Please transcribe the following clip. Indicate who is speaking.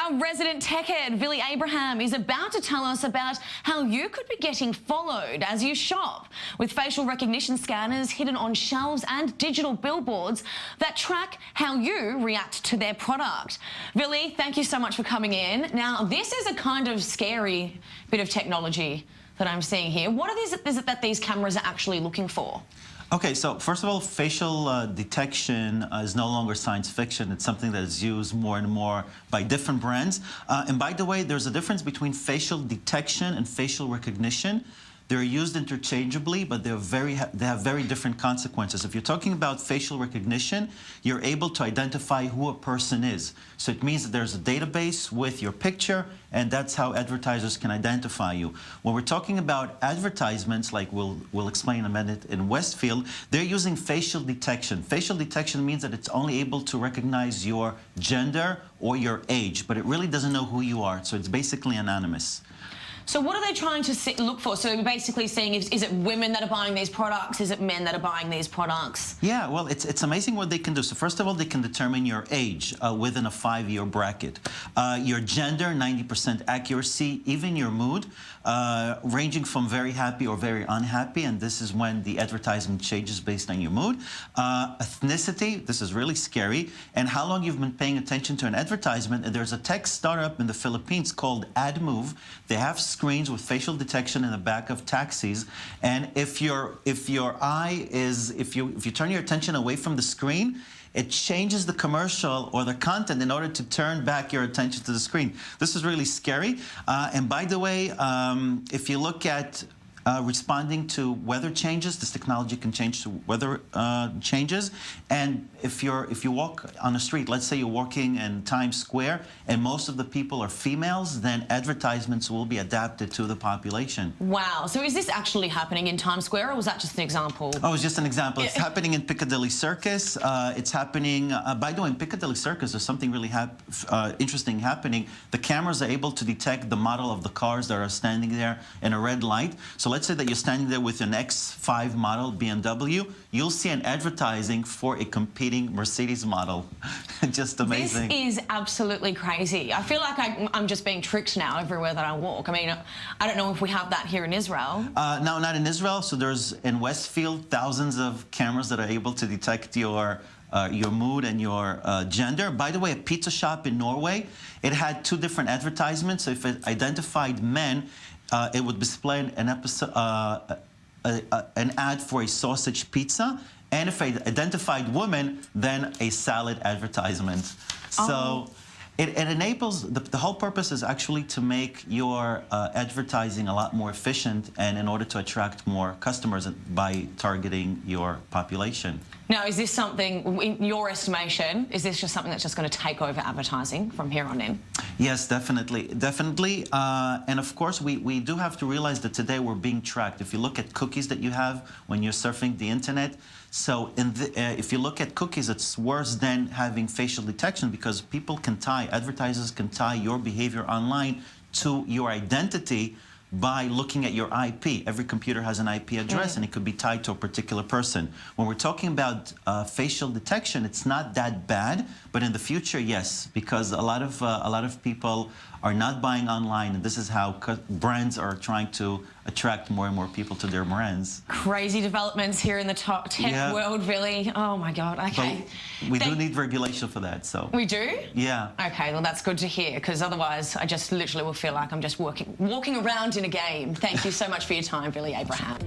Speaker 1: Our resident tech head, Billy Abraham, is about to tell us about how you could be getting followed as you shop, with facial recognition scanners hidden on shelves and digital billboards that track how you react to their product. Billy, thank you so much for coming in. Now, this is a kind of scary bit of technology that I'm seeing here. What is it that these cameras are actually looking for?
Speaker 2: Okay, so first of all, facial detection is no longer science fiction. It's something that is used more and more by different brands. And by the way, there's a difference between facial detection and facial recognition. They're used interchangeably, but they have very different consequences. If you're talking about facial recognition, you're able to identify who a person is. So it means that there's a database with your picture, and that's how advertisers can identify you. When we're talking about advertisements, like we'll explain in a minute in Westfield, they're using facial detection. Facial detection means that it's only able to recognize your gender or your age, but it really doesn't know who you are. So it's basically anonymous.
Speaker 1: So what are they trying to look for? So basically seeing, is it women that are buying these products? Is it men that are buying these products?
Speaker 2: Yeah, well, it's amazing what they can do. So first of all, they can determine your age within a 5-year bracket. Your gender, 90% accuracy, even your mood, ranging from very happy or very unhappy, and this is when the advertisement changes based on your mood. Ethnicity, this is really scary, and how long you've been paying attention to an advertisement. And there's a tech startup in the Philippines called AdMove. They have screens with facial detection in the back of taxis, and if you turn your attention away from the screen, it changes the commercial or the content in order to turn back your attention to the screen. This is really scary. And by the way, if you look at responding to weather changes, this technology can change to weather changes. And if you walk on a street, let's say you're walking in Times Square, and most of the people are females, then advertisements will be adapted to the population.
Speaker 1: Wow. So is this actually happening in Times Square, or was that just an example?
Speaker 2: Oh, it's just an example. It's happening in Piccadilly Circus. It's happening, by the way, in Piccadilly Circus, there's something really interesting happening. The cameras are able to detect the model of the cars that are standing there in a red light. So let's say that you're standing there with an X5 model BMW, you'll see an advertising for a competing Mercedes model. Just amazing.
Speaker 1: This is absolutely crazy. I feel like I'm just being tricked now everywhere that I walk. I mean, I don't know if we have that here in Israel.
Speaker 2: No, not in Israel. So there's, in Westfield, thousands of cameras that are able to detect your mood and your gender. By the way, a pizza shop in Norway, it had 2 different advertisements. So if it identified men, it would display an ad for a sausage pizza, and if it identified women, then a salad advertisement. So it enables, the whole purpose is actually to make your advertising a lot more efficient, and in order to attract more customers by targeting your population.
Speaker 1: Now, is this something, in your estimation, is this just something that's just going to take over advertising from here on in?
Speaker 2: Yes, definitely, definitely. And of course, we do have to realize that today we're being tracked. If you look at cookies that you have when you're surfing the internet, so if you look at cookies, it's worse than having facial detection, because advertisers can tie your behavior online to your identity by looking at your IP. Every computer has an IP address, and it could be tied to a particular person. When we're talking about facial detection, it's not that bad, but in the future, yes, because a lot of people are not buying online, and this is how brands are trying to attract more and more people to their brands.
Speaker 1: Crazy developments here in the tech world, really. Oh my God. Okay.
Speaker 2: But we do need regulation for that. So
Speaker 1: we do.
Speaker 2: Yeah.
Speaker 1: Okay. Well, that's good to hear, because otherwise, I just literally will feel like I'm just walking around in a game. Thank you so much for your time, Billy Abraham.